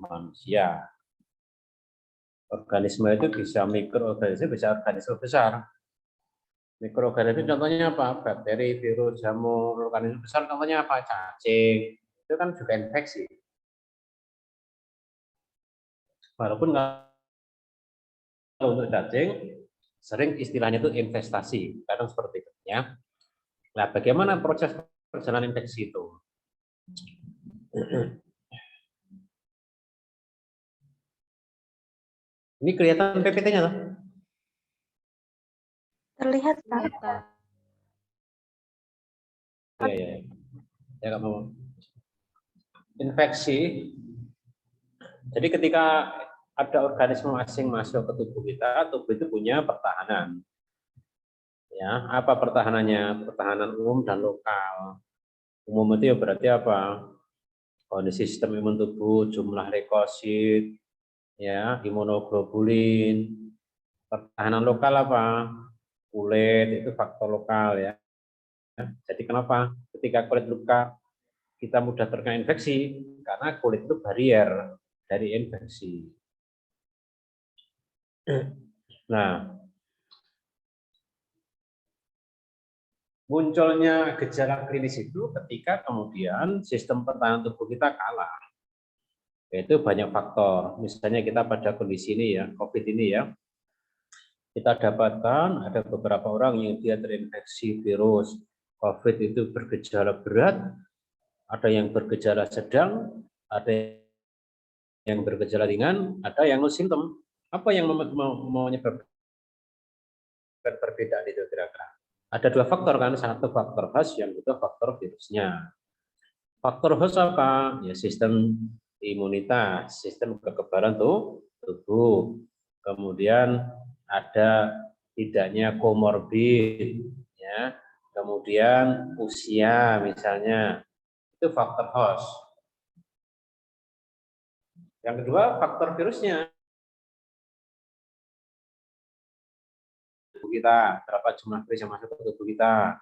manusia. Organisme itu bisa mikroorganisme, bisa organisme besar. Mikroorganisme contohnya apa? Bakteri, virus, jamur. Organisme besar contohnya apa? Cacing. Itu kan juga infeksi. Walaupun kalau untuk cacing, sering istilahnya itu investasi. Kadang seperti itu. Ya. Nah, bagaimana proses perjalanan infeksi itu? Ini kelihatan PPT-nya tuh? Terlihat, Pak. Ya, nggak mau. Infeksi. Jadi ketika ada organisme asing masuk ke tubuh itu punya pertahanan. Ya, apa pertahanannya? Pertahanan umum dan lokal. Umum itu ya berarti apa? Kondisi sistem imun tubuh, jumlah leukosit, ya, imunoglobulin. Pertahanan lokal apa? Kulit itu faktor lokal ya. Jadi kenapa? Ketika kulit luka kita mudah terkena infeksi karena kulit itu barrier dari infeksi. Nah, munculnya gejala klinis itu ketika kemudian sistem pertahanan tubuh kita kalah. Yaitu banyak faktor. Misalnya kita pada kondisi ini ya, COVID ini ya, kita dapatkan ada beberapa orang yang dia terinfeksi virus COVID itu bergejala berat, ada yang bergejala sedang, ada yang bergejala ringan, ada yang no simptom. Apa yang menyebabkan perbedaan itu kira-kira? Ada dua faktor kan, satu faktor host, yang kedua faktor virusnya. Faktor host apa? Ya sistem imunitas, sistem kekebalan tubuh. Kemudian ada tidaknya komorbid, ya. Kemudian usia misalnya, itu faktor host. Yang kedua faktor virusnya. Kita berapa jumlah virus yang masuk ke tubuh kita,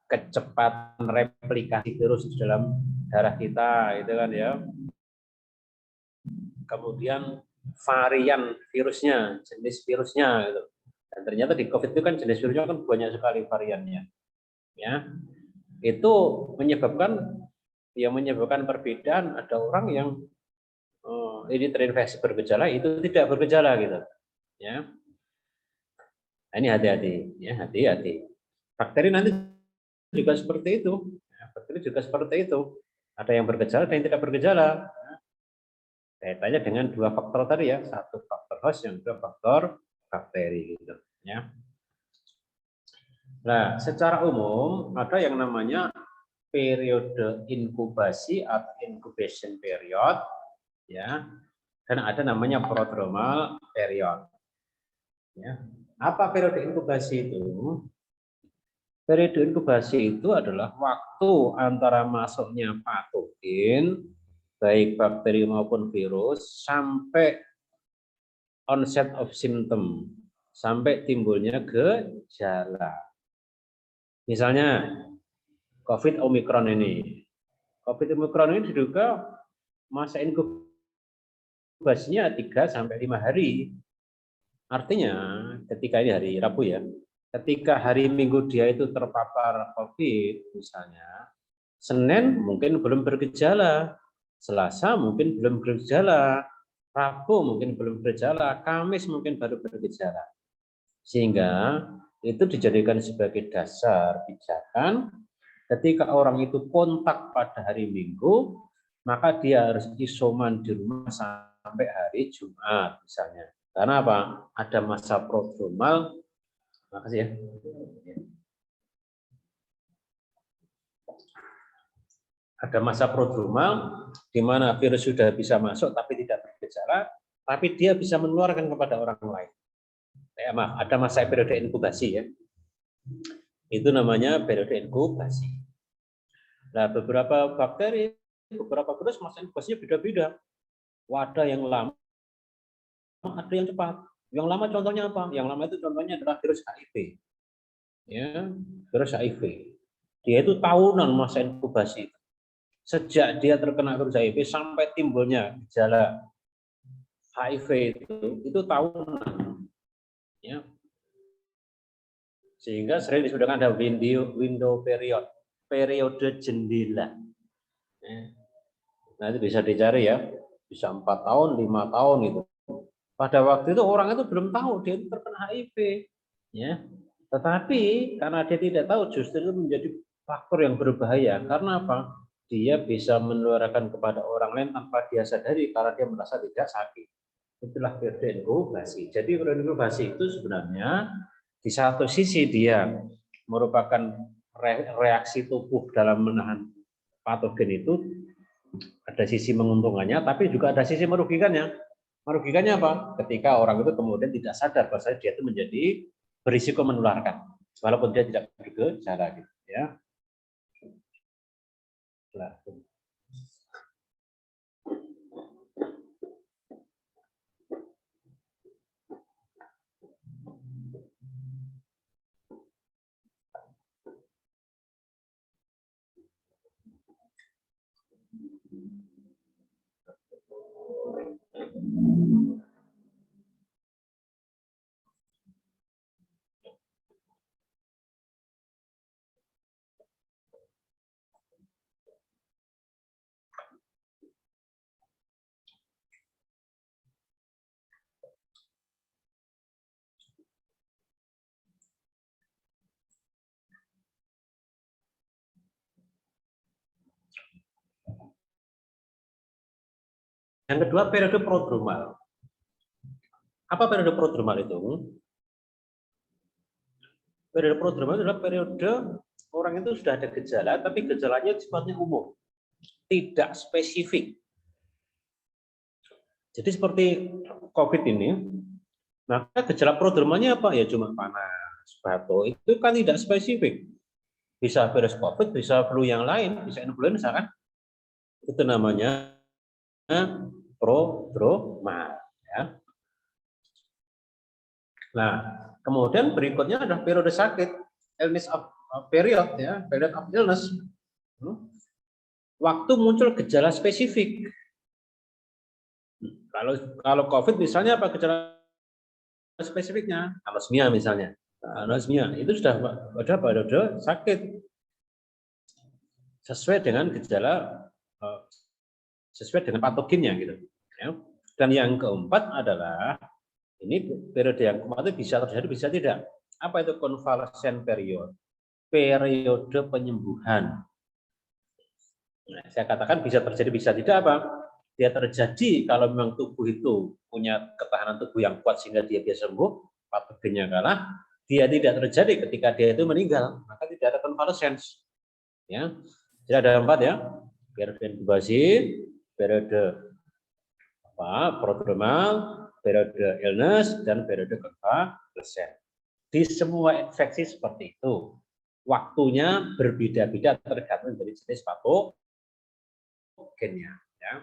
kecepatan replikasi virus di dalam darah kita, itu kan ya. Kemudian varian virusnya, jenis virusnya gitu. Dan ternyata di COVID itu kan jenis virusnya kan banyak sekali variannya. Ya. Itu menyebabkan perbedaan. Ada orang yang ini terinfeksi bergejala, itu tidak bergejala gitu. Ya. Nah, ini hati-hati, ya, hati-hati. Bakteri nanti juga seperti itu. Ya, bakteri juga seperti itu. Ada yang bergejala, ada yang tidak bergejala. Kaitannya dengan dua faktor tadi ya, satu faktor host, yang kedua faktor bakteri gitu ya. Nah, secara umum ada yang namanya periode inkubasi atau incubation period ya, dan ada namanya prodromal period. Ya. Apa periode inkubasi itu? Periode inkubasi itu adalah waktu antara masuknya patogen baik bakteri maupun virus sampai onset of symptom, sampai timbulnya gejala. Misalnya COVID Omicron ini. COVID Omicron ini diduga masa inkubasinya 3 sampai 5 hari. Artinya ketika ini hari Rabu ya, ketika hari Minggu dia itu terpapar COVID misalnya, Senin mungkin belum bergejala, Selasa mungkin belum bergejala, Rabu mungkin belum bergejala, Kamis mungkin baru bergejala. Sehingga itu dijadikan sebagai dasar pijakan ketika orang itu kontak pada hari Minggu, maka dia harus isoman di rumah sampai hari Jumat misalnya. Karena apa? Ada masa prodromal. Makasih ya. Ada masa prodromal di mana virus sudah bisa masuk tapi tidak bergejala, tapi dia bisa menularkan kepada orang lain. Maaf, ada masa periode inkubasi ya. Itu namanya periode inkubasi. Nah, beberapa bakteri, beberapa virus masa inkubasinya beda-beda. Ada yang lama, ada yang cepat. Yang lama contohnya apa? Yang lama itu contohnya adalah virus HIV. Ya, virus HIV. Dia itu tahunan masa inkubasi. Sejak dia terkena virus HIV sampai timbulnya gejala HIV itu tahunan, ya. Sehingga sering disebutkan ada window periode jendela. Nah itu bisa dicari ya, bisa 4 tahun, 5 tahun itu. Pada waktu itu orang itu belum tahu dia itu terkena HIV, ya. Tetapi karena dia tidak tahu, justru itu menjadi faktor yang berbahaya. Karena apa? Dia bisa menularkan kepada orang lain tanpa dia sadari karena dia merasa tidak sakit. Itulah periode inkubasi. Jadi periode inkubasi itu sebenarnya di satu sisi dia merupakan reaksi tubuh dalam menahan patogen itu, ada sisi menguntungkannya, tapi juga ada sisi merugikannya. Merugikannya apa? Ketika orang itu kemudian tidak sadar bahwa dia itu menjadi berisiko menularkan, walaupun dia tidak bergejala, gitu ya. Yang kedua, periode prodromal. Apa periode prodromal itu? Periode prodromal adalah periode orang itu sudah ada gejala, tapi gejalanya sifatnya umum, tidak spesifik. Jadi seperti COVID ini, maka gejala prodromalnya apa? Ya cuma panas, batuk, itu kan tidak spesifik. Bisa virus COVID, bisa flu yang lain, bisa influenza kan? Itu namanya prodromal. Ya. Nah, kemudian berikutnya adalah periode sakit, illness of period, ya, period of illness. Waktu muncul gejala spesifik. Kalau COVID misalnya apa gejala spesifiknya? Anosmia misalnya. Anosmia itu sudah ada periode sakit sesuai dengan gejala, sesuai dengan patogennya gitu. Ya. Dan yang keempat adalah ini periode yang keempat itu bisa terjadi bisa tidak. Apa itu convalescent period? Periode penyembuhan. Nah, saya katakan bisa terjadi bisa tidak apa? Dia terjadi kalau memang tubuh itu punya ketahanan tubuh yang kuat sehingga dia bisa sembuh, patogennya kalah. Dia tidak terjadi ketika dia itu meninggal, maka tidak ada convalescence. Ya, jadi ada 4 ya, periode inkubasi, periode prodromal, periode illness, dan periode convalescent. Di semua infeksi seperti itu, waktunya berbeda-beda tergantung dari jenis patogennya. Ya.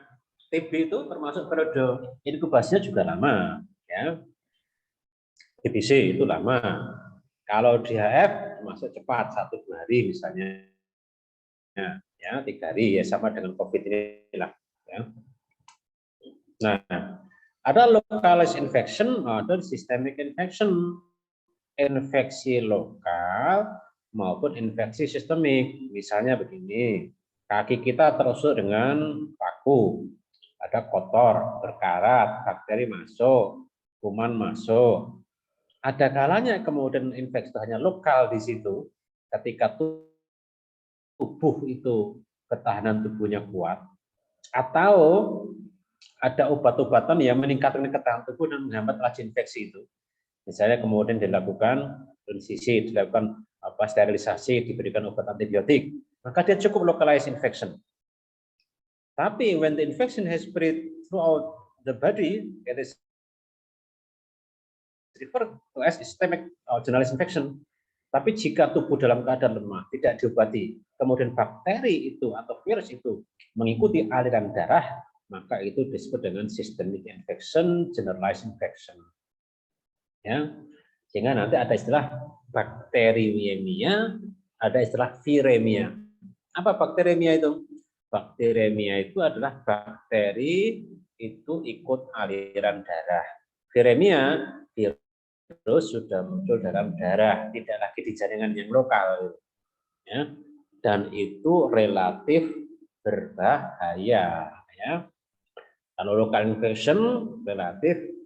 TB itu termasuk periode inkubasinya juga lama, ya. TBC itu lama. Kalau DHF masuk cepat 1-2 hari misalnya, ya 3 hari ya sama dengan COVID ini lah. Ya. Nah, ada localized infection, ada systemic infection, infeksi lokal maupun infeksi sistemik. Misalnya begini, kaki kita terusuk dengan paku. Ada kotor, berkarat, bakteri masuk, kuman masuk. Ada kalanya kemudian infeksi hanya lokal di situ, ketika tubuh itu ketahanan tubuhnya kuat, atau ada obat-obatan yang meningkatkan ketahanan tubuh dan menghambat laju infeksi itu. Misalnya kemudian dilakukan transisi, dilakukan sterilisasi, diberikan obat antibiotik, maka dia cukup localized infection. Tapi when the infection has spread throughout the body, it is referred to as systemic generalized infection. Tapi jika tubuh dalam keadaan lemah, tidak diobati, kemudian bakteri itu atau virus itu mengikuti aliran darah, maka itu disebut dengan systemic infection, generalized infection. Ya, sehingga nanti ada istilah bakteriemia, ada istilah viremia. Apa bakteriemia itu? Bakteriemia itu adalah bakteri itu ikut aliran darah. Viremia, virus sudah muncul dalam darah, tidak lagi di jaringan yang lokal. Ya. Dan itu relatif berbahaya. Ya. Kalau local infection relatif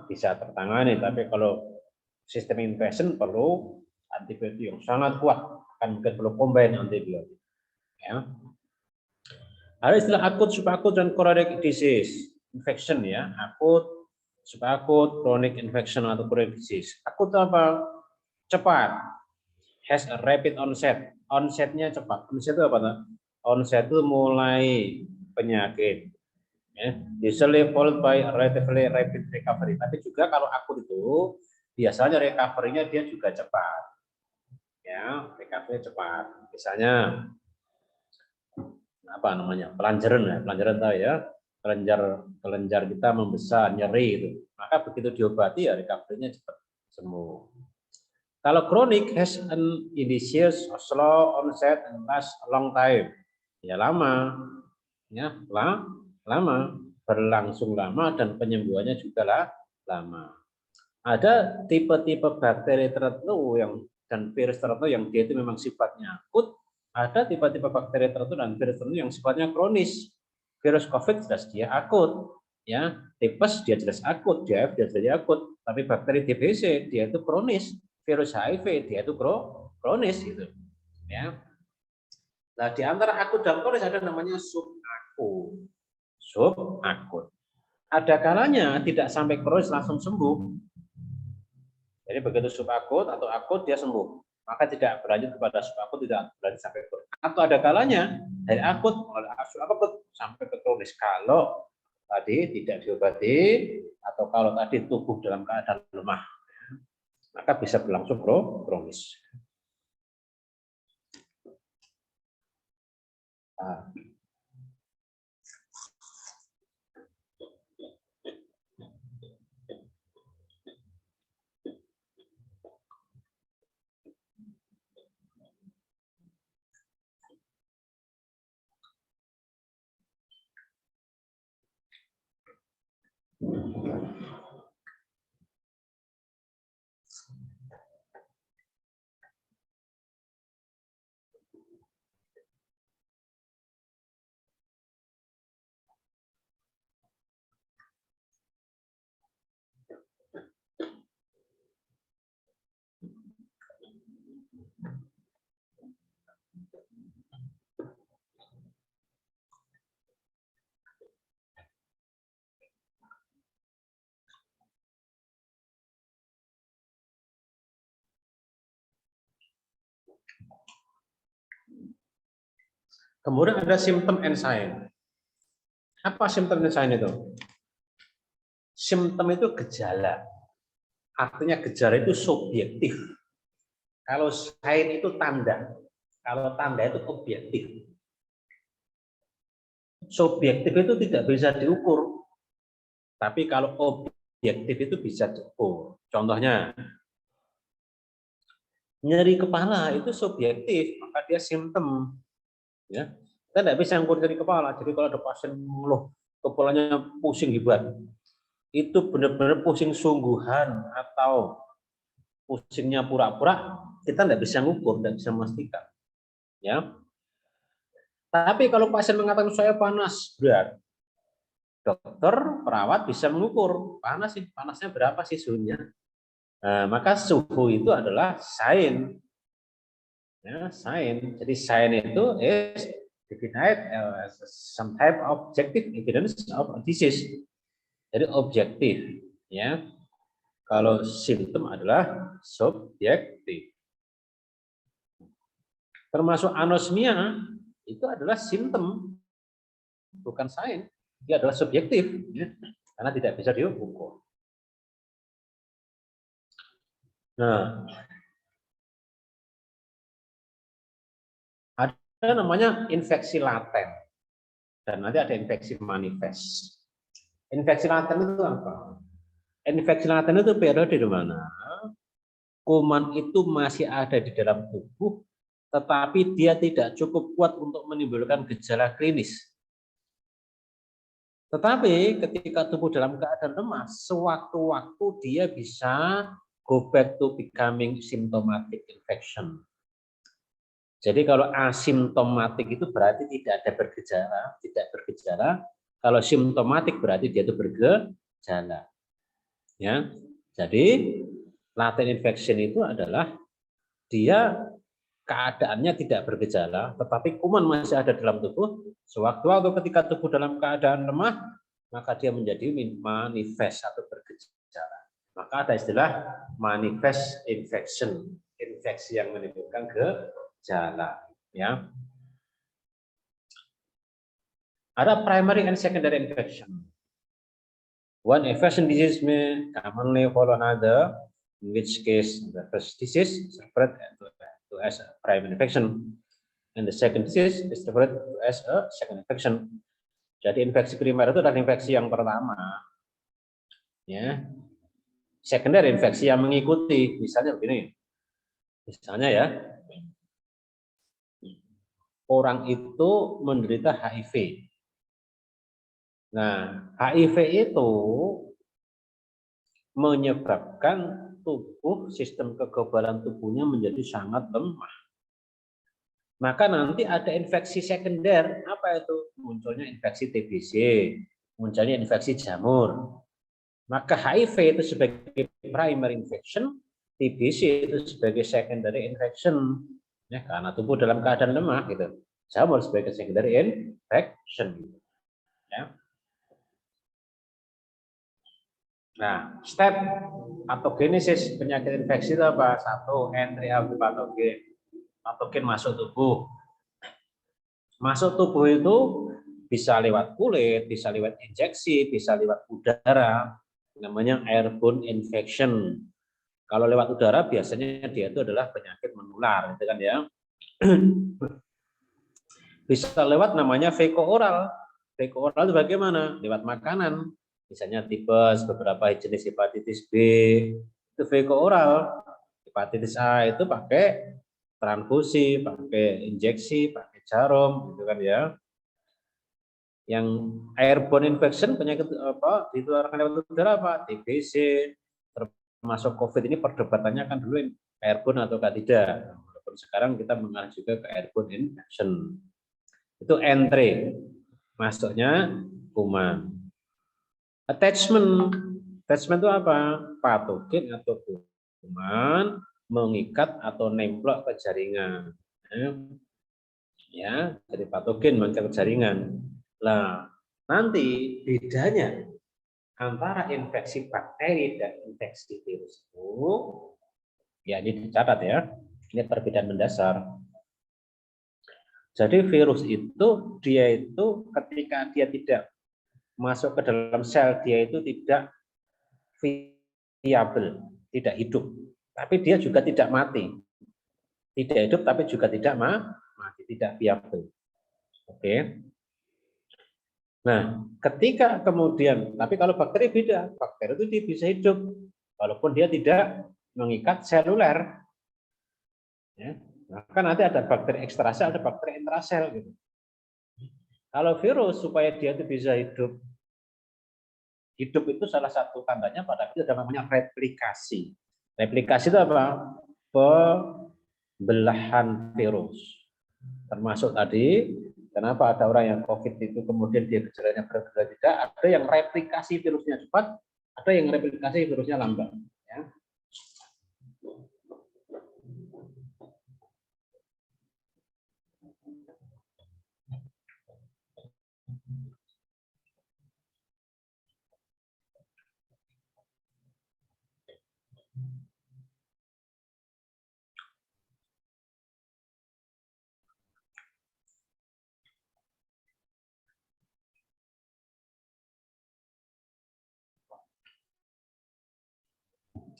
bisa tertangani, tapi kalau sistem infection perlu antibiotik yang sangat kuat, akan mungkin perlu combine antibiotik. Ya. Ada istilah akut, subakut, dan chronic disease. Infection ya, akut, subakut, chronic infection atau chronic disease. Akut apa? Cepat. Has a rapid onset. Onsetnya cepat. Onset itu apa? Onset itu mulai penyakit. Ya, usually followed by relatively rapid recovery. Tapi juga kalau akut itu biasanya recovery-nya dia juga cepat. Ya, recovery cepat. Misalnya apa namanya? Pelanjaran ya, pelanjaran tahu ya. Kelenjar kita membesar, nyeri itu. Maka begitu diobati ya recovery-nya cepat sembuh. Kalau chronic has an initial slow onset and last a long time. Ya lama. Ya, lama, berlangsung lama dan penyembuhannya juga lama. Ada tipe-tipe bakteri tertentu dan virus tertentu yang dia itu memang sifatnya akut. Ada tipe-tipe bakteri tertentu dan virus tertentu yang sifatnya kronis. Virus COVID jelas dia akut, ya. Tipes dia jelas akut, JF dia jelas akut. Tapi bakteri TBC dia itu kronis. Virus HIV dia itu kronis gitu, ya. Nah, di antara akut dan kronis ada namanya subakut. Subakut. Ada kalanya tidak sampai kronis langsung sembuh. Jadi begitu subakut atau akut dia sembuh, maka tidak berlanjut kepada subakut, tidak berlanjut sampai kronis. Atau ada kalanya dari akut sampai ke kronis kalau tadi tidak diobati atau kalau tadi tubuh dalam keadaan lemah, maka bisa berlangsung kronis. Kemudian ada symptom and sign. Apa symptom and sign itu? Symptom itu gejala. Artinya gejala itu subjektif. Kalau sign itu tanda. Kalau tanda itu objektif. Subjektif itu tidak bisa diukur. Tapi kalau objektif itu bisa diukur. Contohnya, nyeri kepala itu subjektif, maka dia simptom. Ya, kita tidak bisa ngukur nyeri kepala. Jadi kalau ada pasien mengeluh kepalanya pusing hebat, itu benar-benar pusing sungguhan atau pusingnya pura-pura, kita tidak bisa ngukur, tidak bisa memastikan. Ya. Tapi kalau pasien mengatakan saya panas berat, dokter, perawat bisa mengukur panasnya berapa sih suhunya. Nah, maka suhu itu adalah sign. Ya, sign. Jadi sign itu is defined as some type of objective evidence of a disease. Jadi objektif, ya. Kalau simptom adalah subjektif. Termasuk anosmia itu adalah simptom, bukan sign. Dia adalah subjektif, ya, karena tidak bisa diukur. Nah, ada namanya infeksi laten dan nanti ada infeksi manifest. Infeksi laten itu apa? Infeksi laten itu periode di mana kuman itu masih ada di dalam tubuh, tetapi dia tidak cukup kuat untuk menimbulkan gejala klinis. Tetapi ketika tubuh dalam keadaan lemah, sewaktu-waktu dia bisa go back to becoming symptomatic infection. Jadi kalau asimptomatik itu berarti tidak ada bergejala, tidak bergejala. Kalau simptomatik berarti dia itu bergejala. Ya. Jadi latent infection itu adalah dia keadaannya tidak bergejala, tetapi kuman masih ada dalam tubuh. Sewaktu-waktu ketika tubuh dalam keadaan lemah, maka dia menjadi manifest atau bergejala. Maka ada istilah manifest infection, infeksi yang menimbulkan gejala. Ya. Ada primary and secondary infection. One infection disease may commonly follow another, in which case the first disease spread as a primary infection, and the second disease is spread as a second infection. Jadi infeksi primer itu adalah infeksi yang pertama, ya. Sekunder infeksi yang mengikuti, misalnya begini, misalnya ya, orang itu menderita HIV. Nah, HIV itu menyebabkan tubuh, sistem kekebalan tubuhnya menjadi sangat lemah. Maka nanti ada infeksi sekunder, apa itu? Munculnya infeksi TBC, munculnya infeksi jamur. Maka HIV itu sebagai primary infection, TBC itu sebagai secondary infection, ya, karena tubuh dalam keadaan lemah gitu. Jamur sebagai secondary infection. Ya. Nah, step patogenesis penyakit infeksi itu apa? Satu, entry of the pathogen. Patogen masuk tubuh. Masuk tubuh itu bisa lewat kulit, bisa lewat injeksi, bisa lewat udara. Namanya airborne infection. Kalau lewat udara biasanya dia itu adalah penyakit menular, gitu kan ya. Bisa lewat namanya feko-oral. Feko-oral itu bagaimana? Lewat makanan. Misalnya tipes, beberapa jenis hepatitis B, itu feko-oral. Hepatitis A itu pakai transfusi, pakai injeksi, pakai jarum, gitu kan ya. Yang airborne infection penyakit apa ditularkan lewat udara apa? TBC, termasuk COVID ini perdebatannya kan dulu airborne atau tidak. Walaupun sekarang kita mengarah juga ke airborne infection. Itu entry, masuknya kuman. Attachment itu apa? Patogen atau kuman mengikat atau nemplok ke jaringan. Ya, jadi patogen mengikat ke jaringan. Nah, nanti bedanya antara infeksi bakteri dan infeksi virus itu, ya ini dicatat ya, ini perbedaan mendasar. Jadi virus itu dia itu ketika dia tidak masuk ke dalam sel, dia itu tidak viable, tidak hidup. Tapi dia juga tidak mati. Tidak hidup tapi juga tidak mati, tidak viable. Oke. Nah, ketika kemudian, tapi kalau bakteri beda, bakteri itu dia bisa hidup walaupun dia tidak mengikat seluler. Ya. Maka nanti ada bakteri ekstrasel, ada bakteri intrasel gitu. Kalau virus supaya dia itu bisa hidup itu salah satu tandanya pada itu ada namanya replikasi. Replikasi itu apa? Pembelahan virus. Termasuk tadi, kenapa ada orang yang COVID itu kemudian dia gejalanya berat tidak? Ada yang replikasi virusnya cepat, ada yang replikasi virusnya lambat. Ya.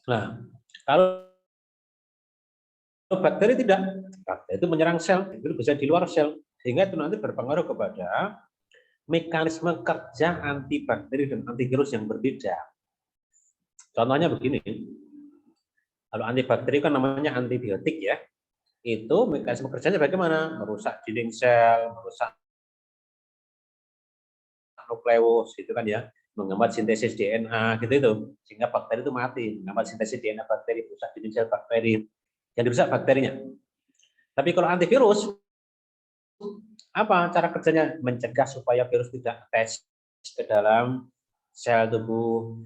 Nah, kalau bakteri tidak, bakteri itu menyerang sel, itu bisa di luar sel, sehingga itu nanti berpengaruh kepada mekanisme kerja antibakteri dan antivirus yang berbeda. Contohnya begini, kalau antibakteri kan namanya antibiotik ya, itu mekanisme kerjanya bagaimana? Merusak dinding sel, merusak nukleus gitu kan ya, menghambat sintesis DNA gitu itu, sehingga bakteri itu mati, menghambat sintesis DNA bakteri, rusak dinding sel bakteri, yang dirusak bakterinya. Tapi kalau antivirus, apa cara kerjanya? Mencegah supaya virus tidak attach ke dalam sel tubuh,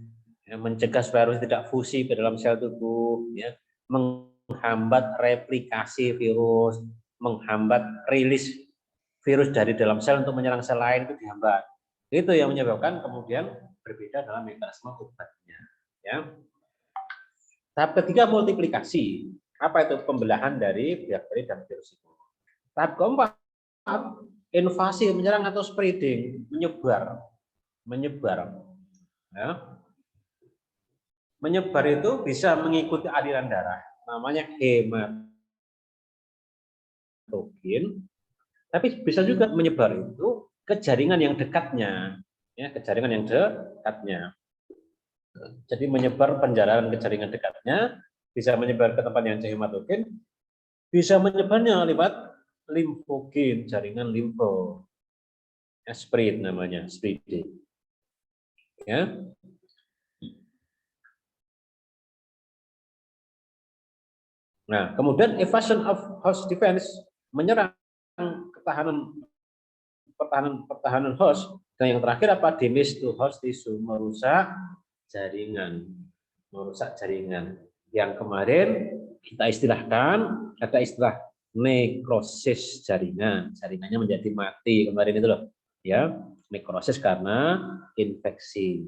ya, mencegah supaya virus tidak fusi ke dalam sel tubuh, ya, menghambat replikasi virus, menghambat rilis virus dari dalam sel untuk menyerang sel lain, itu dihambat. Itu yang menyebabkan kemudian berbeda dalam mekanisme obatnya. Ya. Tahap ketiga multiplikasi. Apa itu? Pembelahan dari bakteri dan virus itu. Tahap keempat invasi, menyerang atau spreading, menyebar. Ya. Menyebar itu bisa mengikuti aliran darah, namanya hematogen. Tapi bisa juga menyebar itu ke jaringan yang dekatnya, ya, ke jaringan yang dekatnya. Jadi menyebar penjarahan ke jaringan dekatnya, bisa menyebar ke tempat yang hematogen, bisa menyebarnya lewat limfogen, jaringan limfo, ya, spread namanya, spreading. Ya. Nah, kemudian evasion of host defense, menyerang pertahanan host, dan yang terakhir apa? Damage to host tissue, merusak jaringan. Yang kemarin kita istilahkan ada istilah nekrosis jaringan, jaringannya menjadi mati kemarin itu loh, ya, nekrosis karena infeksi.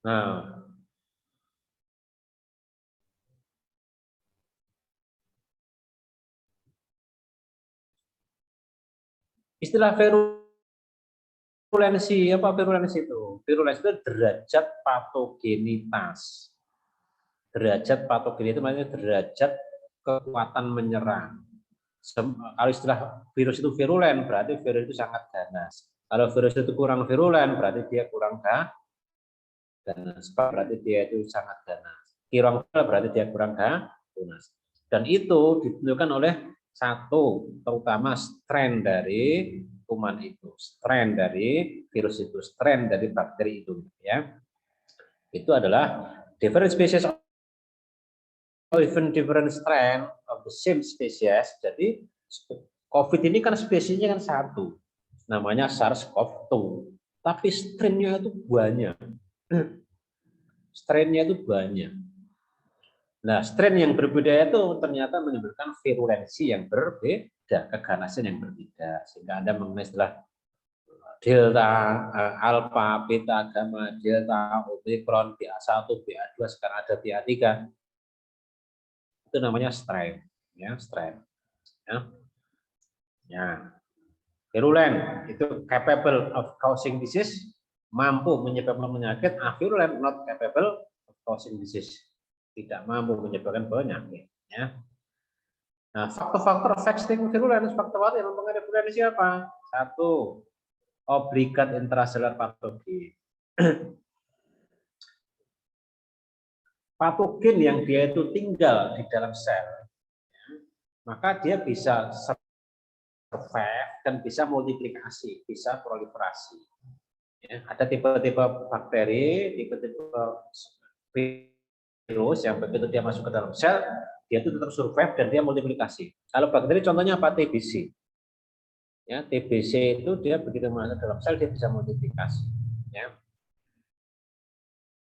Nah, istilah virulensi, apa virulensi itu? Virulensi itu derajat patogenitas. Derajat patogen itu maksudnya derajat kekuatan menyerang. Kalau istilah virus itu virulen, berarti virus itu sangat ganas. Kalau virus itu kurang virulen, berarti dia kurang ganas. Berarti dia itu sangat ganas. Kurang berarti dia kurang ganas. Dan itu ditentukan oleh satu, terutama strain dari kuman itu, strain dari virus itu, strain dari bakteri itu, ya. Itu adalah different species or even different strain of the same species. Jadi COVID ini kan spesiesnya kan satu, namanya SARS-CoV-2, tapi strainnya itu banyak. Strainnya itu banyak. Nah, strain yang berbeda itu ternyata menimbulkan virulensi yang berbeda, keganasan yang berbeda, sehingga Anda mengenai istilah delta, alpha, beta, gamma, delta, omikron, BA1, BA2, sekarang ada BA3. Itu namanya strain, ya, strain. Ya. Ya. Virulen itu capable of causing disease, mampu menyebabkan penyakit. Avirulen not capable of causing disease, tidak mampu menyebabkan penyakit. Ya. Nah, faktor-faktor affecting virulence, faktor yang mempengaruhi virulensi apa? Satu, obligat intraselular patogen. Patogen yang dia itu tinggal di dalam sel, maka dia bisa survive dan bisa multiplikasi, bisa proliferasi. Ya, ada tipe-tipe bakteri, tipe-tipe virus yang begitu dia masuk ke dalam sel, dia itu tetap survive dan dia multiplikasi. Kalau bakteri contohnya apa? TBC. Ya, TBC itu dia begitu masuk ke dalam sel dia bisa multiplikasi. Ya.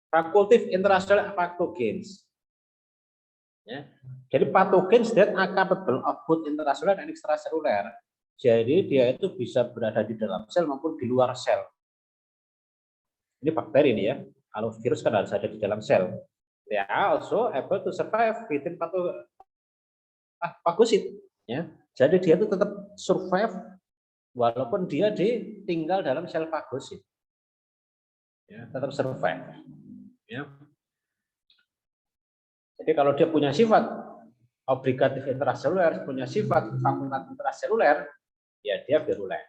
Fakultatif intracellular pathogens. Ya. Jadi pathogens that are capable of both intracellular dan extracellular. Jadi dia itu bisa berada di dalam sel maupun di luar sel. Ini bakteri ini ya. Kalau virus kan harus ada di dalam sel. They are also able to survive within phagocyte. Ya. Jadi dia itu tetap survive walaupun dia tinggal dalam sel fagosit. Ya, tetap survive. Ya. Jadi kalau dia punya sifat obligatif intraseluler, punya sifat fakultatif intraseluler, ya dia virulen.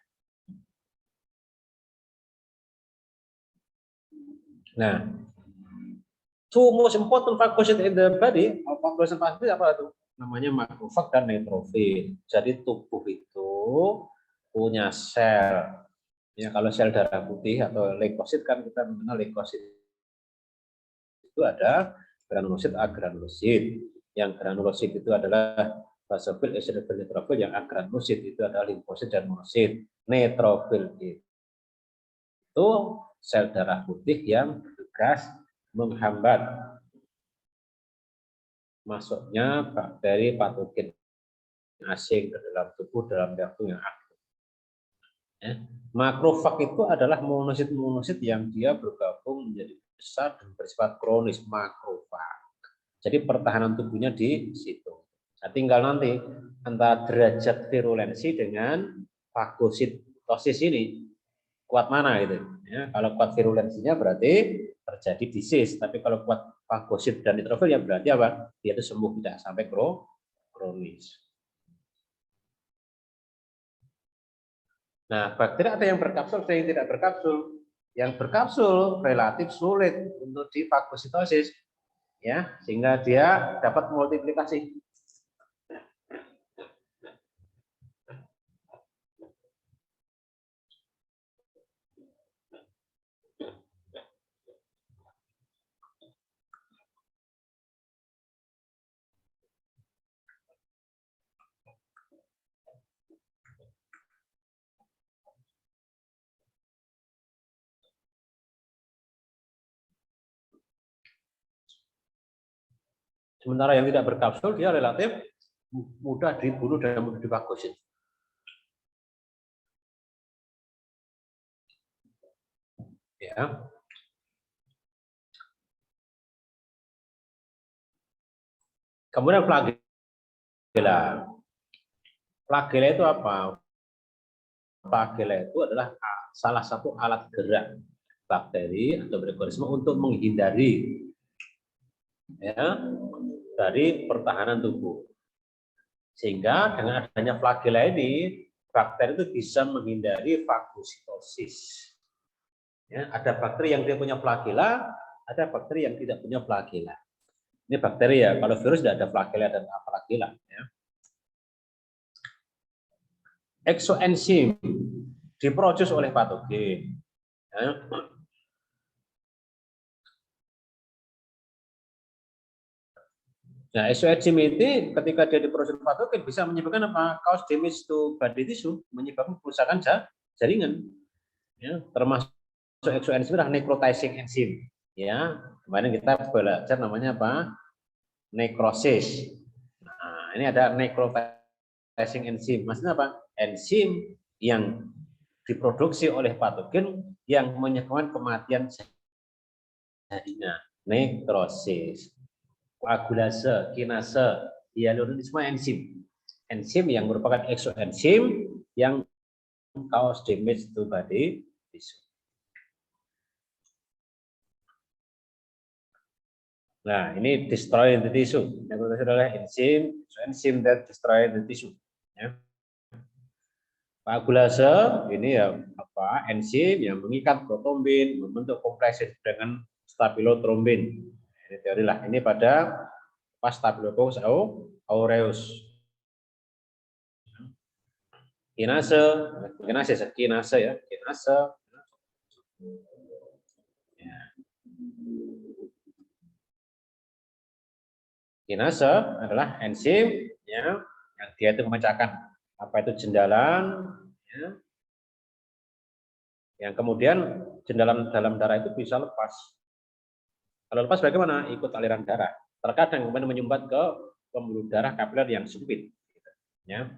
Nah, two most important phagocyte in the body, phagocyte apa itu? namanya makrofag dan neutrofil. Jadi tubuh itu punya sel. Ya, kalau sel darah putih atau leukosit kan kita mengenal leukosit itu ada granulosit, agranulosit. Yang granulosit itu adalah basophil, eosinofil, neutrofil. Yang agranulosit itu adalah limfosit dan monosit. Neutrofil itu sel darah putih yang bertugas menghambat masuknya bakteri patogen asing ke dalam tubuh dalam waktu yang aktif. Ya. Makrofag itu adalah monosit-monosit yang dia bergabung menjadi besar dan bersifat kronis, makrofag. Jadi pertahanan tubuhnya di situ. Nah, tinggal nanti antara derajat virulensi dengan fagositosis ini kuat mana gitu. Ya, kalau kuat virulensinya berarti terjadi disease, tapi kalau kuat fagosit dan neutrofil ya berarti apa? Dia itu sembuh, tidak sampai kronis. Nah, bakteri ada yang berkapsul, ada yang tidak berkapsul. Yang berkapsul relatif sulit untuk difagositosis, ya, sehingga dia dapat multiplikasi. Sementara yang tidak berkapsul dia relatif mudah dibunuh dan mudah difagosit. Ya. Kemudian flagela. Flagela itu apa? Flagela itu adalah salah satu alat gerak bakteri atau mikroorganisme untuk menghindari ya dari pertahanan tubuh. Sehingga dengan adanya flagela ini bakteri itu bisa menghindari fagositosis. Ya, ada bakteri yang dia punya flagela, ada bakteri yang tidak punya flagela. Ini bakteri ya, kalau virus tidak ada flagela dan flagela. Ya. Exoenzim diproduksi oleh patogen. Ya. Nah, exoenzim ini ketika dia diproduksi oleh patogen bisa menyebabkan apa? Cause damage to body tissue, menyebabkan kerusakan jaringan. Ya, termasuk exoenzim adalah necrotizing enzim. Ya, kemarin kita belajar namanya apa? Nekrosis. Nah, ini ada necrotizing enzim. Maksudnya apa? Enzim yang diproduksi oleh patogen yang menyebabkan kematian jaringan. Nekrosis. Koagulase, kinase, hyaluronis semua enzim. Enzim yang merupakan exoenzim yang cause damage to body tissue. Nah, ini destroy the tissue. Yang adalah enzim that destroy the tissue. Ya. Koagulase ini ya apa? Enzim yang mengikat protombin membentuk kompleks dengan stabilotrombin. Ini teori lah. Ini pada pas Staphylococcus aureus. Kinase ya, kinase. Ya. Kinase adalah enzim ya, yang dia itu memecahkan apa itu jendalan, ya, yang kemudian jendalan dalam darah itu bisa lepas. Kalau lepas bagaimana? Ikut aliran darah. Terkadang kemudian menyumbat ke pembuluh darah kapiler yang sempit. Ya.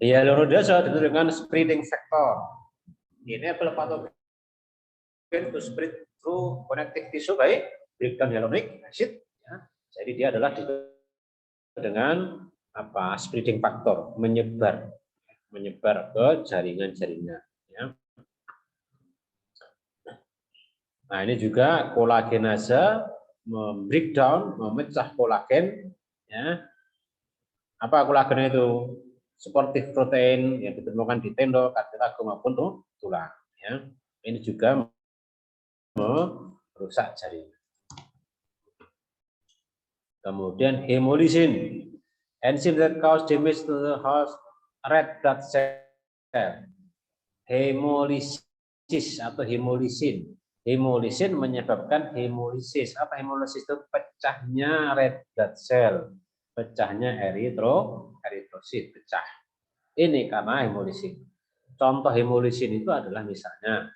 Hyaluronidase itu dengan spreading factor. Ini adalah patogen to spread through connective tissue by breakdown hyaluronic acid. Ya. Jadi dia adalah dengan apa spreading factor, menyebar ke jaringan-jaringan. Ya. Nah ini juga kolagenase breakdown, memecah kolagen. Ya. Apa kolagen itu? Supportive protein yang ditemukan di tendon, kartilago maupun tulang. Ya. Ini juga merusak jaringan. Kemudian hemolysin, enzim that cause damage to the host red blood cell. Hemolisis atau hemolysin. Hemolysin menyebabkan hemolisis. Apa hemolisis itu? Pecahnya red blood cell, pecahnya eritrosit, pecah. Ini karena hemolisin. Contoh hemolisin itu adalah misalnya,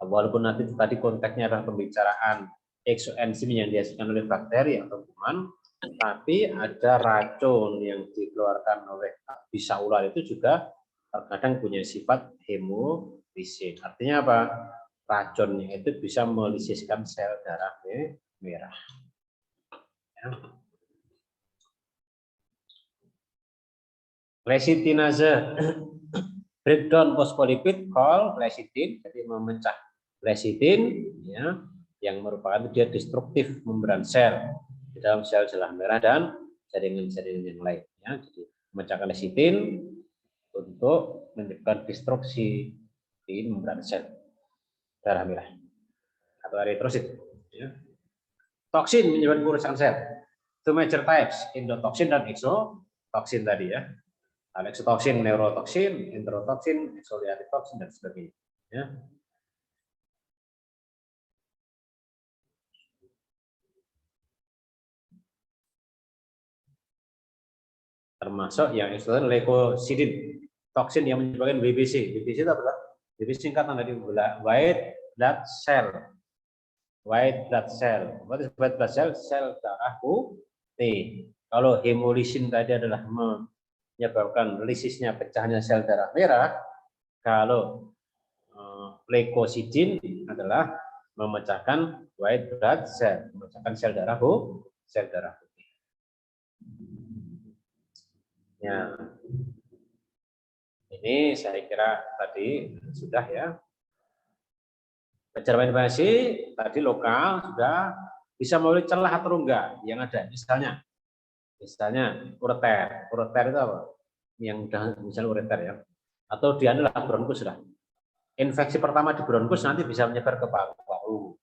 walaupun nanti tadi konteksnya adalah pembicaraan eksoenzim yang dihasilkan oleh bakteri atau kuman, tapi ada racun yang dikeluarkan oleh bisa ular itu juga terkadang punya sifat hemolisin. Artinya apa? Racunnya itu bisa melisiskan sel darah merah. Ya. Lesitinase, breakdown fosfolipid call lecithin, jadi memecah lecithin, ya, yang merupakan dia destruktif membran sel di dalam sel darah merah dan jaringan-jaringan yang lain. Ya. Jadi memecahkan lecithin untuk menyebabkan destruksi di membran sel darah merah atau eritrosit. Ya. Toksin menyebabkan kerusakan sel. Two major types, endotoksin dan exotoksin tadi ya. Exotoksin, neurotoksin, enterotoksin, exoliatic toksin dan sebagainya. Ya. Termasuk yang exotoksin leukocidin, toksin yang menyebabkan WBC. WBC itu apa? WBC singkatan dari white blood cell. White blood cell. What is white blood cell? Sel darah putih. Kalau hemolysin tadi adalah menyebabkan lisisnya pecahnya sel darah merah, kalau leukocidin adalah memecahkan white blood cell, memecahkan sel darah putih. Ya, ini saya kira tadi sudah ya. Belajar invasi tadi lokal sudah bisa melalui celah atau enggak yang ada. Misalnya ureter. Ureter itu apa? Yang udah misalnya ureter ya. Atau dia adalah bronkus sudah. Infeksi pertama di bronkus nanti bisa menyebar ke paru-paru.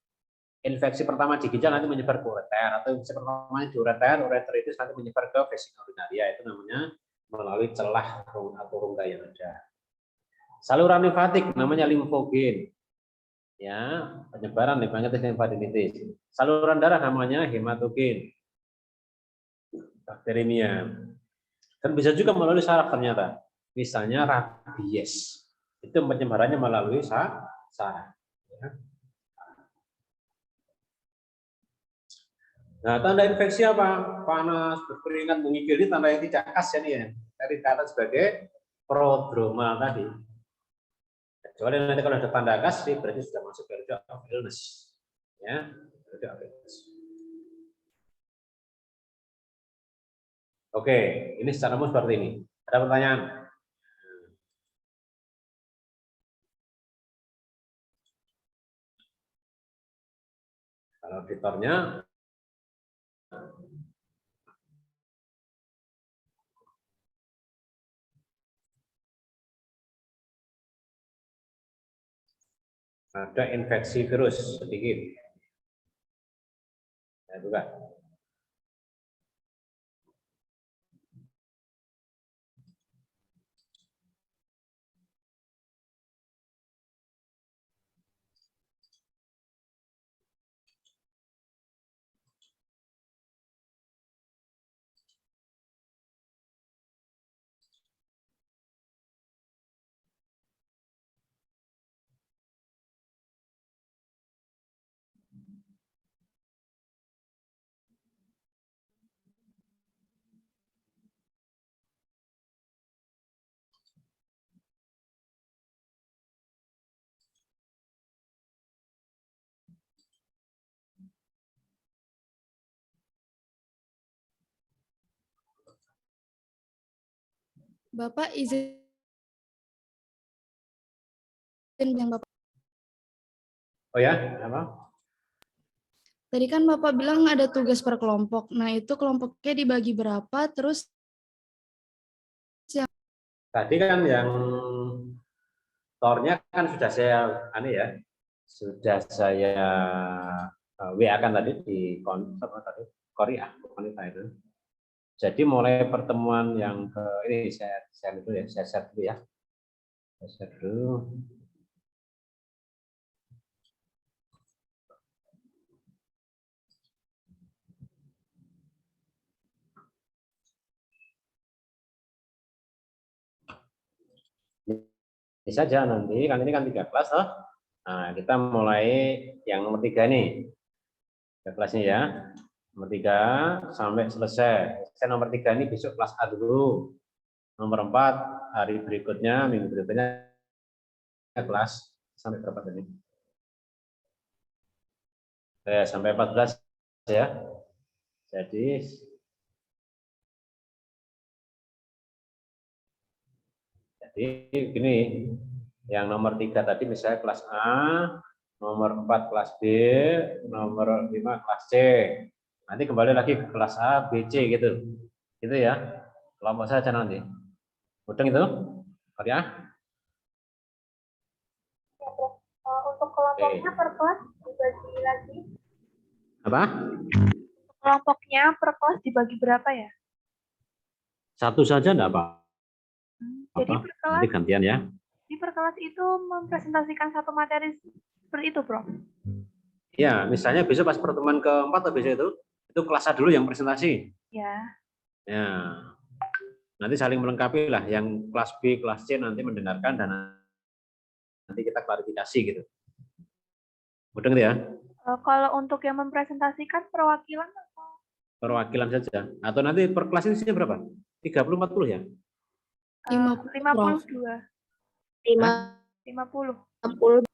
Infeksi pertama di ginjal nanti menyebar ke ureter, atau infeksi pertama di ureteritis nanti menyebar ke vesika urinaria. Itu namanya melalui celah atau rongga yang ada. Saluran limfatik namanya limfogen. Ya, penyebaran limfadenitis. Saluran darah namanya hematogen. Bakteremia. Dan bisa juga melalui saraf ternyata. Misalnya rabies. Itu penyebarannya melalui saraf. Ya. Nah, tanda infeksi apa? Panas, berkeringat, menggigil, ini tanda yang tidak khas ya nih ya. Tadi kata sebagai prodroma tadi. Kecuali nanti kalau ada tanda khas, berarti sudah masuk periode of illness. Ya, periode of illness. Oke, ini secara umum seperti ini. Ada pertanyaan? Kalau auditornya ada infeksi virus sedikit. Saya buka. Bapak izin yang Bapak. Oh ya, apa? Tadi kan Bapak bilang ada tugas per kelompok. Nah, itu kelompoknya dibagi berapa? Terus yang Tadi kan yang tornya kan sudah saya WA kan tadi di Korea, wanita itu. Jadi mulai pertemuan yang ke ini saya share dulu ya, saya share dulu ya. Saya share dulu. Ini saja nanti, kan ini kan 3 kelas, oh. Nah, kita mulai yang nomor 3 nih. 3 kelasnya ya. Nomor 3 sampai selesai. Saya nomor 3 ini besok kelas A dulu. Nomor 4 hari berikutnya, minggu berikutnya kelas sampai berapa tadi? Sampai 14 ya. Jadi gini, yang nomor 3 tadi misalnya kelas A, nomor 4 kelas B, nomor 5 kelas C. Nanti kembali lagi ke kelas A, B, C gitu. Gitu ya. Kelompok saja nanti. Mudeng itu? Ya. Untuk kelompoknya per kelas dibagi lagi. Apa? Kelompoknya per kelas dibagi berapa ya? Satu saja enggak apa? Jadi per kelas, nanti gantian ya. di per kelas itu mempresentasikan satu materi seperti itu, Bro? Ya, misalnya besok pas pertemuan keempat atau besok itu kelas A dulu yang presentasi. Ya. Ya. Nanti saling melengkapi lah, yang kelas B, kelas C nanti mendengarkan dan nanti kita klarifikasi gitu. Mudah ya? Kalau untuk yang mempresentasikan perwakilan atau? Perwakilan saja. Atau nanti per kelas ini isinya berapa? 30-40 ya? 52. 50.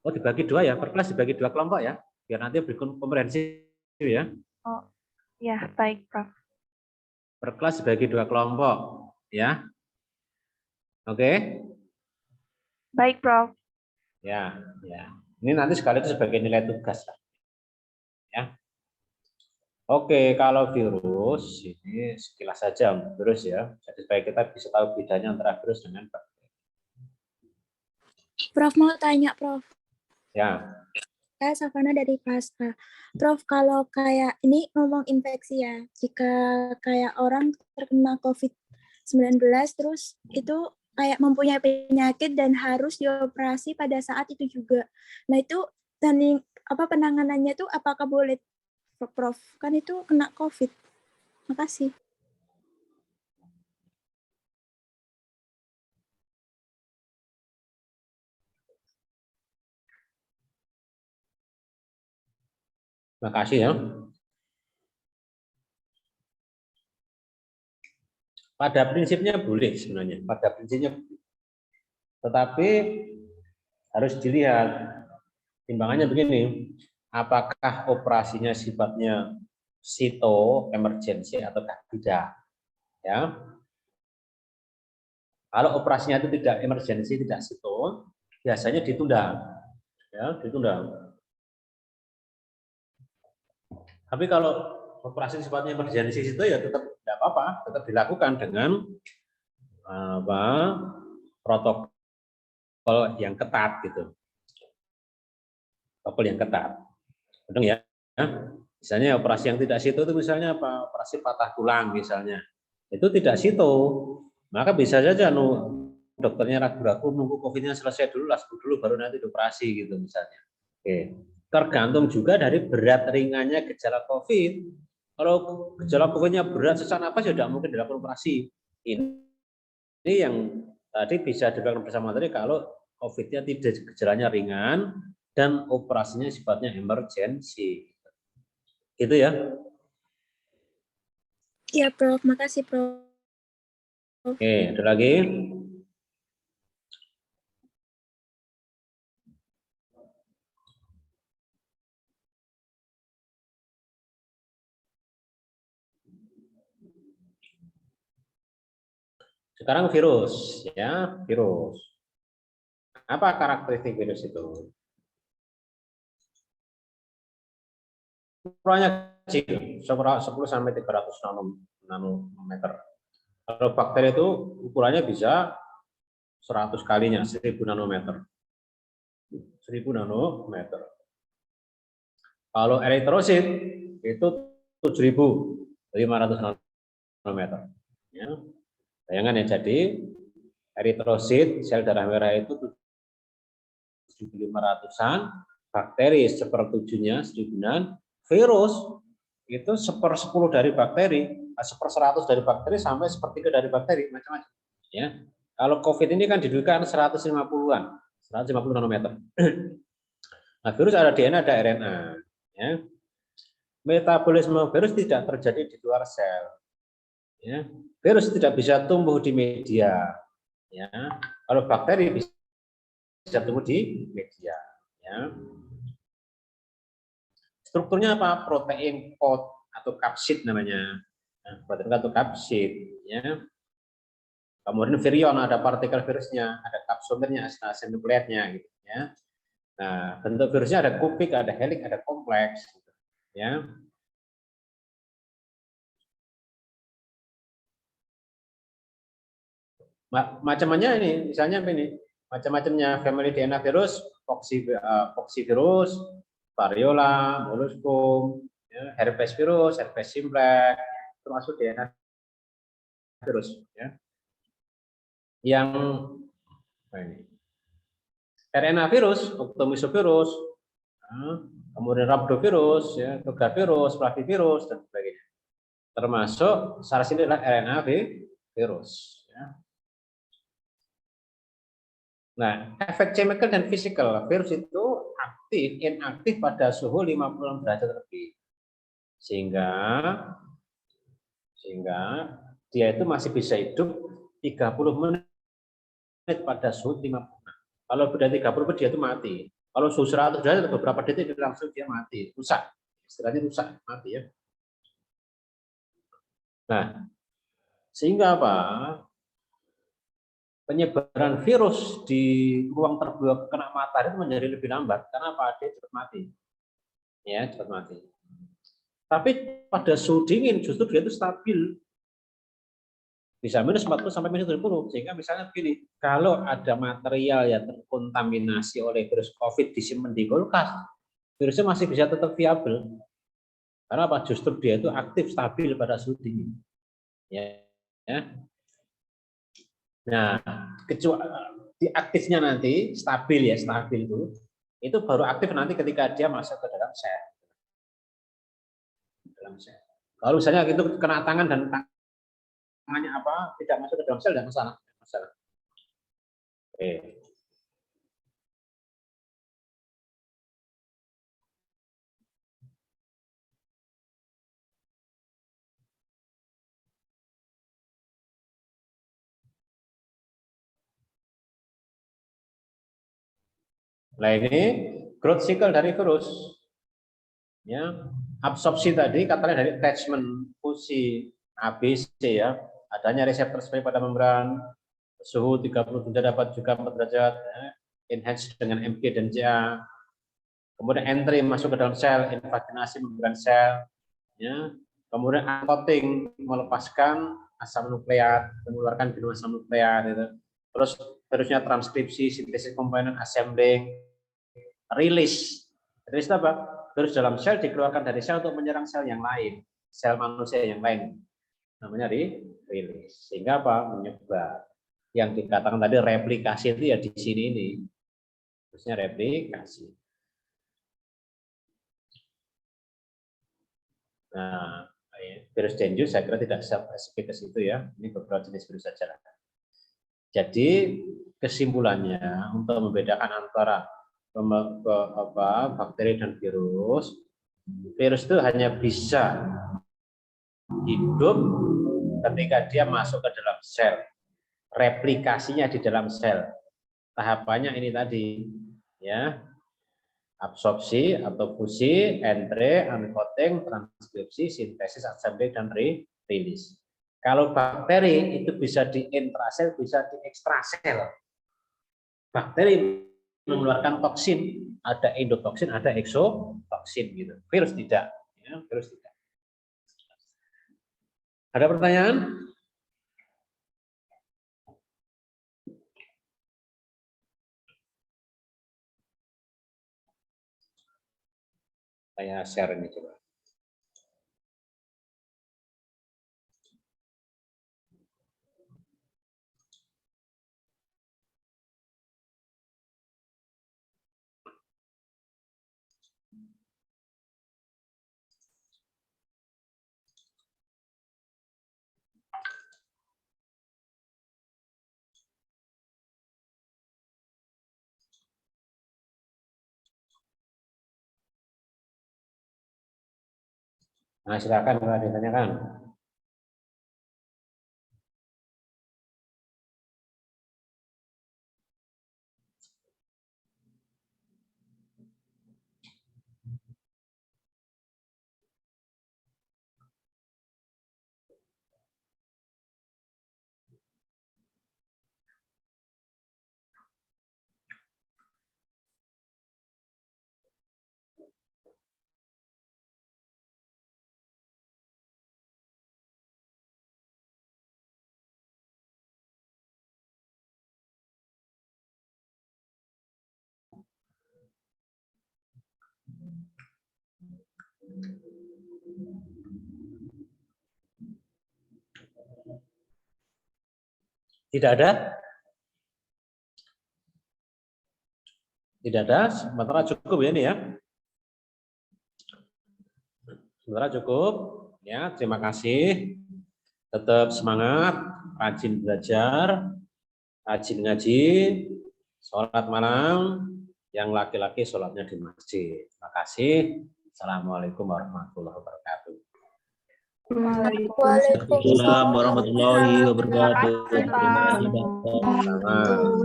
Oh, dibagi 2 ya, per kelas dibagi 2 kelompok ya, biar nanti berikut komprehensif ya. Oh, ya, baik, Prof. Per kelas dibagi 2 kelompok ya. Oke? Baik, Prof. Ya, ya. Ini nanti sekali itu sebagai nilai tugas lah. Ya. Oke, kalau virus ini sekilas saja virus ya. Jadi supaya kita bisa tahu bedanya antara virus dengan bakteri. Prof mau tanya, Prof. Ya. Saya Savana dari kelas A. Prof, kalau kayak ini ngomong infeksi ya, jika kayak orang terkena COVID-19 terus itu kayak mempunyai penyakit dan harus dioperasi pada saat itu juga. Nah itu penanganannya itu apakah boleh, Prof? Kan itu kena COVID. Makasih. Makasih ya. Pada prinsipnya boleh sebenarnya. Pada prinsipnya boleh. Tetapi harus dilihat timbangannya begini. Apakah operasinya sifatnya sito emergency atau tidak? Ya. Kalau operasinya itu tidak emergency, tidak sito, biasanya ditunda. Ya, ditunda. Tapi kalau operasi sifatnya emergency itu ya tetap tidak apa-apa, tetap dilakukan dengan protokol yang ketat gitu. Protokol yang ketat. Betul ya? Misalnya operasi yang tidak sito itu misalnya apa? Operasi patah tulang misalnya. Itu tidak sito. Maka bisa saja dokternya ragu-ragu nunggu COVID-nya selesai dulu, dulu baru nanti dioperasi gitu misalnya. Oke. Tergantung juga dari berat ringannya gejala COVID. Kalau gejala COVID-nya berat sesak napas ya tidak mungkin dilakukan operasi. Ini yang tadi bisa dilakukan bersama tadi kalau COVID-nya tidak gejalanya ringan dan operasinya sifatnya emergency. Itu ya. Iya, Prof. Makasih, Prof. Oke, ada lagi? Sekarang virus, ya, virus. Apa karakteristik virus itu? Ukurannya kecil, 10 sampai 300 nanometer. Kalau bakteri itu ukurannya bisa 100 kalinya, 1000 nanometer. 1000 nanometer. Kalau eritrosit itu 7000. 500 nanometer. Ya. Bayangkan ya, jadi eritrosit, sel darah merah itu 1.500-an, bakteri 1/7-nya, 1.000-an, virus itu 1/10 dari bakteri, 1/100 dari bakteri sampai 1/3 dari bakteri, macam-macam. Ya. Kalau COVID ini kan didudukan 150-an, 150 nanometer. Nah, virus ada DNA, ada RNA. Ya. Metabolisme virus tidak terjadi di luar sel. Ya. Virus tidak bisa tumbuh di media. Ya. Kalau bakteri bisa tumbuh di media. Ya. Strukturnya apa? Protein coat atau kapsid namanya. Nah, protein atau kapsid. Ya. Kemudian virion, ada partikel virusnya, ada kapsomernya, asam nukleatnya, gitu. Ya. Nah, bentuk virusnya ada kubik, ada helik, ada kompleks. Gitu. Ya. Macam-macamnya ini, misalnya ini, macam-macamnya family DNA virus, poxvirus, variola, molluscum, ya, herpes virus, herpes simplex, termasuk DNA virus. Ya. Yang ini, RNA virus, octomysovirus, kemudian rhabdovirus, ya, virus, flavivirus, dan sebagainya. Termasuk SARS ini adalah RNA virus. Ya. Nah, efek chemical dan physical, virus itu aktif, inaktif pada suhu 56 derajat lebih. Sehingga dia itu masih bisa hidup 30 menit pada suhu 56. Kalau sudah 30 menit dia itu mati. Kalau suhu 100 derajat beberapa detik langsung dia mati, rusak. Istilahnya rusak, mati ya. Nah, sehingga apa? Penyebaran virus di ruang terbuka kena matahari itu menjadi lebih lambat. Karena apa? Dia cepat mati. Ya, cepat mati. Tapi pada suhu dingin justru dia itu stabil. Bisa minus 40 sampai minus 70. Sehingga misalnya begini, kalau ada material yang terkontaminasi oleh virus COVID disimpan di kulkas, virusnya masih bisa tetap viabel. Karena apa? Justru dia itu aktif, stabil pada suhu dingin. Ya. Nah, kecuali di aktifnya nanti stabil ya, stabil itu baru aktif nanti ketika dia masuk ke dalam sel. Kalau misalnya itu kena tangan dan tangannya apa tidak masuk ke dalam sel, tidak masalah. Oke. Nah ini growth cycle dari virus. Ya, absorpsi tadi katanya dari attachment fusi ABC ya, adanya reseptor sebagai pada membran, suhu 30 derajat dapat juga 4 derajat, ya, enhance dengan Mg dan Ca. Kemudian entry masuk ke dalam sel, invaginasi membran sel, ya. Kemudian uncoating melepaskan asam nukleat, mengeluarkan benua asam nukleat, gitu. Terus terusnya transkripsi, sintesis komponen, assembling, rilis. Rilis apa? Virus dalam sel dikeluarkan dari sel untuk menyerang sel yang lain, sel manusia yang lain. Namanya rilis. Sehingga apa? Menyebar. Yang dikatakan tadi replikasi itu ya di sini ini. Terusnya replikasi. Nah, virus dengue saya kira tidak spesifik ke situ ya. Ini beberapa jenis virus saja. Jadi kesimpulannya untuk membedakan antara bakteri dan virus itu hanya bisa hidup ketika dia masuk ke dalam sel, replikasinya di dalam sel. Tahapannya ini tadi, ya, absorpsi atau fusi, entry, uncoating, transkripsi, sintesis, assembly, dan rilis. Kalau bakteri itu bisa di intrasel, bisa di ekstrasel. Bakteri mengeluarkan toksin, ada endotoksin, ada eksotoksin gitu. Virus tidak, ya, virus tidak. Ada pertanyaan? Saya share ini coba. Nah, silakan kalau ditanyakan. Tidak ada? Tidak ada, sementara cukup ya ini ya. Sementara cukup. Ya, terima kasih. Tetap semangat, rajin belajar, rajin ngaji, sholat malam, yang laki-laki sholatnya di masjid. Terima kasih. Assalamualaikum warahmatullahi wabarakatuh. Waalaikumsalam Waalaikumsalam warahmatullahi wabarakatuh. Terima kasih, Pak. Terima kasih, Bapak. Sama.